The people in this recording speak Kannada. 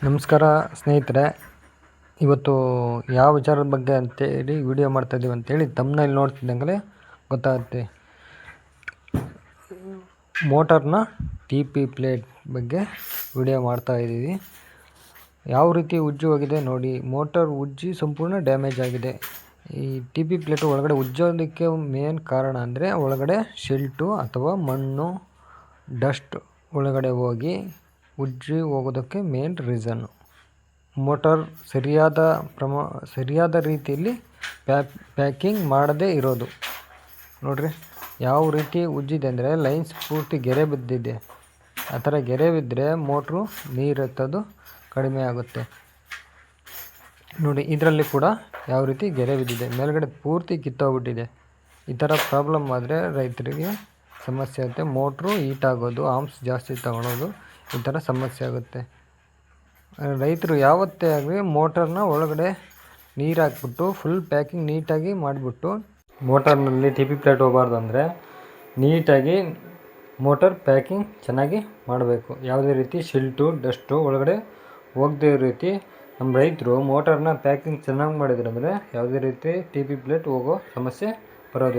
ನಮಸ್ಕಾರ ಸ್ನೇಹಿತರೆ, ಇವತ್ತು ಯಾವ ವಿಚಾರದ ಬಗ್ಗೆ ಅಂತೇಳಿ ವಿಡಿಯೋ ಮಾಡ್ತಾಯಿದ್ದೀವಿ ಅಂತೇಳಿ ತಮ್ಮನೇಲಿ ನೋಡ್ತಿದ್ದಂಗೆ ಗೊತ್ತಾಗುತ್ತೆ. ಮೋಟರ್ನ TP ಪ್ಲೇಟ್ ಬಗ್ಗೆ ವಿಡಿಯೋ ಮಾಡ್ತಾಯಿದ್ದೀವಿ. ಯಾವ ರೀತಿ ಉಜ್ಜಿ ಹೋಗಿದೆ ನೋಡಿ. ಮೋಟರ್ ಉಜ್ಜಿ ಸಂಪೂರ್ಣ ಡ್ಯಾಮೇಜ್ ಆಗಿದೆ. ಈ TP ಪ್ಲೇಟ್ ಒಳಗಡೆ ಉಜ್ಜೋದಕ್ಕೆ ಮೇನ್ ಕಾರಣ ಅಂದರೆ ಒಳಗಡೆ ಶಿಲ್ಟು ಅಥವಾ ಮಣ್ಣು ಡಸ್ಟ್ ಒಳಗಡೆ ಹೋಗಿ ಉಜ್ಜಿ ಹೋಗೋದಕ್ಕೆ ಮೇನ್ ರೀಸನ್ನು. ಮೋಟರ್ ಸರಿಯಾದ ರೀತಿಯಲ್ಲಿ ಪ್ಯಾಕಿಂಗ್ ಮಾಡದೇ ಇರೋದು. ನೋಡಿರಿ ಯಾವ ರೀತಿ ಉಜ್ಜಿದೆ ಅಂದರೆ ಲೈನ್ಸ್ ಪೂರ್ತಿ ಗೆರೆ ಬಿದ್ದಿದೆ. ಆ ಥರ ಗೆರೆ ಬಿದ್ದರೆ ಮೋಟ್ರು ನೀರು ಎತ್ತೋದು ಕಡಿಮೆ ಆಗುತ್ತೆ. ನೋಡಿ ಇದರಲ್ಲಿ ಕೂಡ ಯಾವ ರೀತಿ ಗೆರೆ ಬಿದ್ದಿದೆ, ಮೇಲ್ಗಡೆ ಪೂರ್ತಿ ಕಿತ್ತೋಗ್ಬಿಟ್ಟಿದೆ. ಈ ಥರ ಪ್ರಾಬ್ಲಮ್ ಆದರೆ ರೈತರಿಗೆ ಸಮಸ್ಯೆ ಆಗುತ್ತೆ. ಮೋಟ್ರು ಹೀಟ್ ಆಗೋದು, ಆರ್ಮ್ಸ್ ಜಾಸ್ತಿ ತಗೊಳ್ಳೋದು, ಈ ಥರ ಸಮಸ್ಯೆ ಆಗುತ್ತೆ. ರೈತರು ಯಾವತ್ತೇ ಆಗಲಿ ಮೋಟರ್ನ ಒಳಗಡೆ ನೀರು ಹಾಕ್ಬಿಟ್ಟು ಫುಲ್ ಪ್ಯಾಕಿಂಗ್ ನೀಟಾಗಿ ಮಾಡಿಬಿಟ್ಟು, ಮೋಟರ್ನಲ್ಲಿ TP ಪ್ಲೇಟ್ ಹೋಗಬಾರ್ದು ಅಂದರೆ ನೀಟಾಗಿ ಮೋಟರ್ ಪ್ಯಾಕಿಂಗ್ ಚೆನ್ನಾಗಿ ಮಾಡಬೇಕು. ಯಾವುದೇ ರೀತಿ ಶಿಲ್ಟು ಡಸ್ಟು ಒಳಗಡೆ ಹೋಗದೇ ಇರೋ ರೀತಿ ನಮ್ಮ ರೈತರು ಮೋಟರ್ನ ಪ್ಯಾಕಿಂಗ್ ಚೆನ್ನಾಗಿ ಮಾಡಿದ್ರು ಅಂದರೆ ಯಾವುದೇ ರೀತಿ TP ಪ್ಲೇಟ್ ಹೋಗೋ ಸಮಸ್ಯೆ ಬರೋದಿಲ್ಲ.